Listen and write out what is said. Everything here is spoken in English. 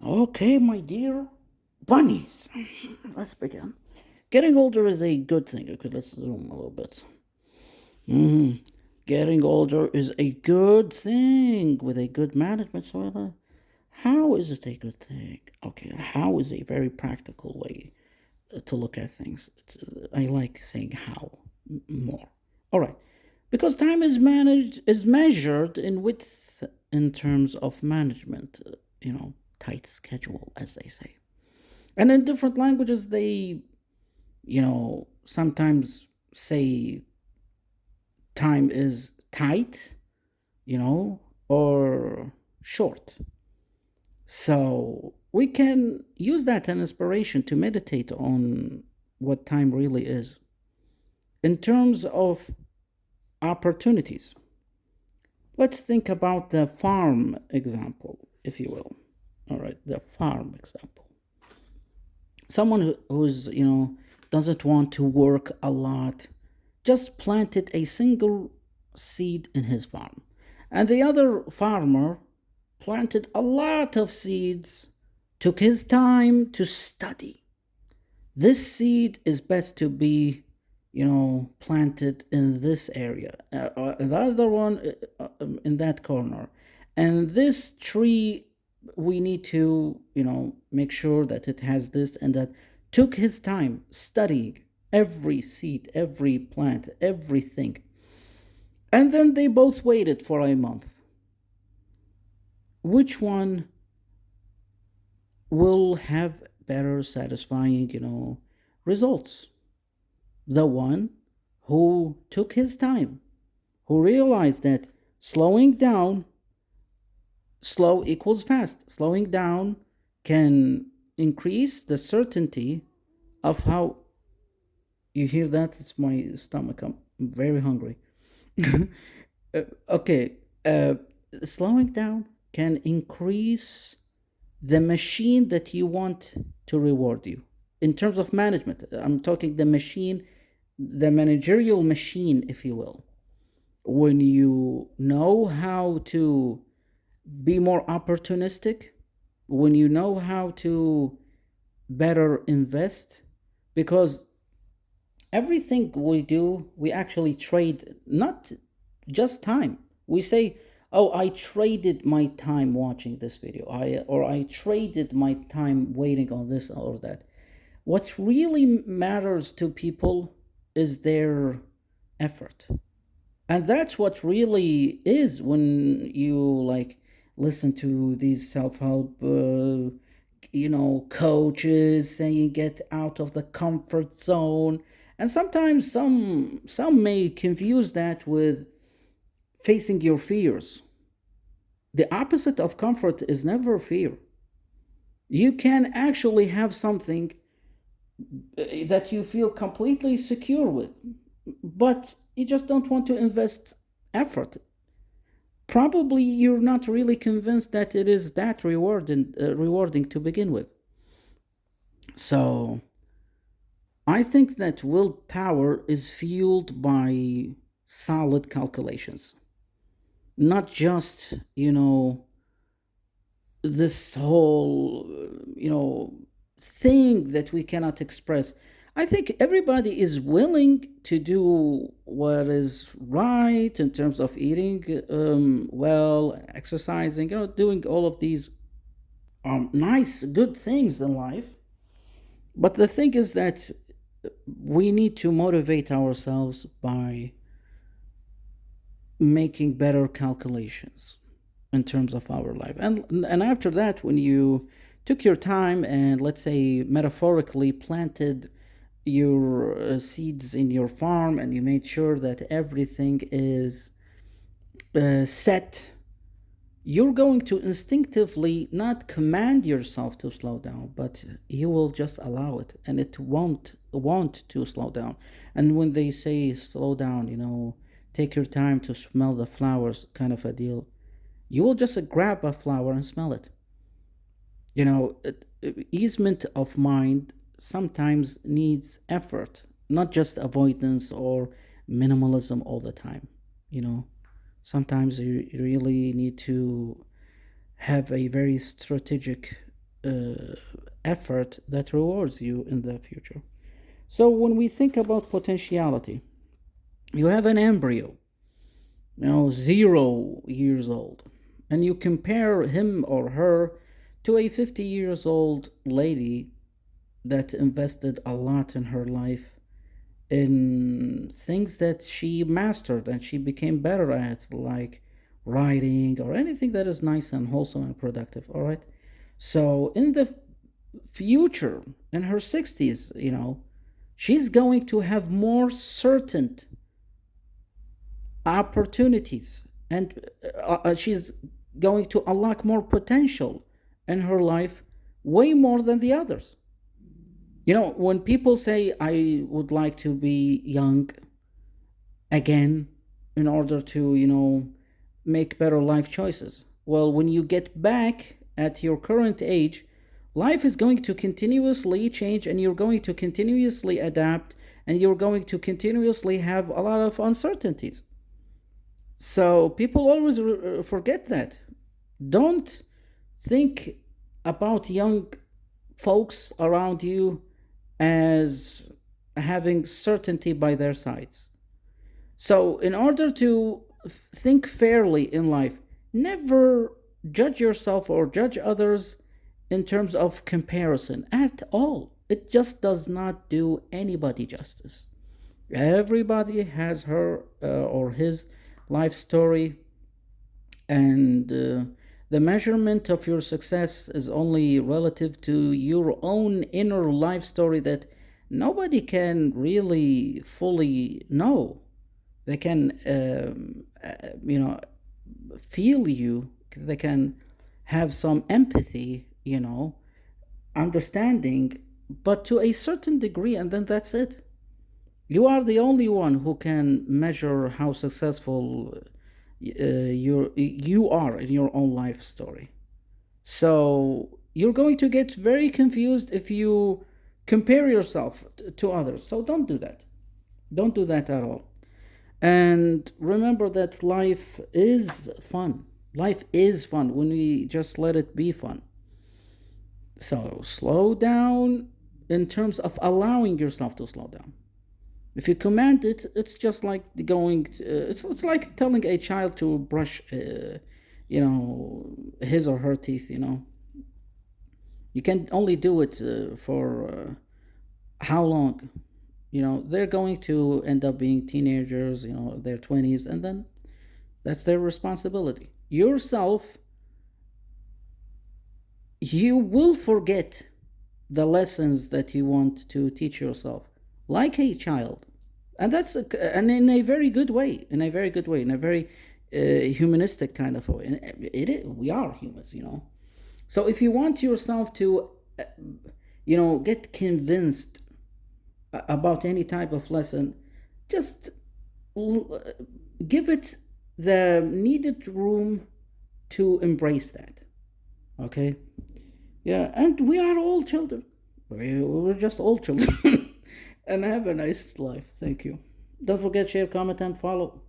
Okay, my dear bunnies, let's begin. Getting older is a good thing. Okay, let's zoom a little bit. Getting older is a good thing with a good management. So, how is it a good thing? Okay, how is a very practical way to look at things. I like saying how more. All right, because time is measured in width in terms of management. Tight schedule, as they say. And in different languages, they, sometimes say time is tight, or short. So we can use that as inspiration to meditate on what time really is. In terms of opportunities, let's think about the farm example, if you will. All right, the farm example. Someone who's, doesn't want to work a lot, just planted a single seed in his farm. And the other farmer planted a lot of seeds, took his time to study. This seed is best to be, planted in this area, the other one in that corner. And this tree, we need to, make sure that it has this and that. Took his time studying every seed, every plant, everything. And then they both waited for a month. Which one will have better satisfying, results? The one who took his time, who realized that slowing down, slow equals fast. Slowing down can increase the certainty of how. You hear that? It's my stomach. I'm very hungry. Okay. Slowing down can increase the machine that you want to reward you. In terms of management, I'm talking the machine, the managerial machine, if you will. When you know how to be more opportunistic, when you know how to better invest, because everything we do, we actually trade not just time. We say, "Oh, I traded my time watching this video. I traded my time waiting on this or that." What really matters to people is their effort. And that's what really is when you like listen to these self-help coaches saying get out of the comfort zone. And sometimes some may confuse that with facing your fears. The opposite of comfort is never fear. You can actually have something that you feel completely secure with, but you just don't want to invest effort. Probably you're not really convinced that it is that rewarding to begin with. So I think that willpower is fueled by solid calculations, not just, this whole, thing that we cannot express. I think everybody is willing to do what is right in terms of eating well, exercising, doing all of these nice, good things in life. But the thing is that we need to motivate ourselves by making better calculations in terms of our life. And after that, when you took your time and, let's say, metaphorically planted your seeds in your farm, and you made sure that everything is set, you're going to instinctively not command yourself to slow down, but you will just allow it, and it won't want to slow down. And when they say slow down, take your time to smell the flowers, kind of a deal, you will just grab a flower and smell it. Easement of mind sometimes needs effort, not just avoidance or minimalism all the time. You know, Sometimes you really need to have a very strategic effort that rewards you in the future. So when we think about potentiality, you have an embryo, 0 years old, and you compare him or her to a 50 years old lady that invested a lot in her life in things that she mastered and she became better at, like writing or anything that is nice and wholesome and productive. All right. So in the future, in her 60s, she's going to have more certain opportunities, and she's going to unlock more potential in her life, way more than the others. When people say, I would like to be young again in order to, make better life choices. Well, when you get back at your current age, life is going to continuously change and you're going to continuously adapt and you're going to continuously have a lot of uncertainties. So people always forget that. Don't think about young folks around you as having certainty by their sides. So, in order to think fairly in life, never judge yourself or judge others in terms of comparison at all. It just does not do anybody justice. Everybody has her or his life story, and the measurement of your success is only relative to your own inner life story that nobody can really fully know. They can, feel you. They can have some empathy, understanding, but to a certain degree, and then that's it. You are the only one who can measure how successful you are in your own life story. So you're going to get very confused if you compare yourself to others. So don't do that. Don't do that at all. And remember that life is fun. Life is fun when we just let it be fun. So slow down in terms of allowing yourself to slow down. If you command it, it's just like it's like telling a child to brush, his or her teeth. You can only do it for how long? They're going to end up being teenagers, their 20s, and then that's their responsibility. Yourself, you will forget the lessons that you want to teach yourself, like a child. And and in a very good way, in a very good way, in a very humanistic kind of way. And we are humans. So if you want yourself to, get convinced about any type of lesson, just give it the needed room to embrace that. Okay? Yeah, and we are all children. We're just all children. And have a nice life. Thank you. Don't forget, share, comment, and follow.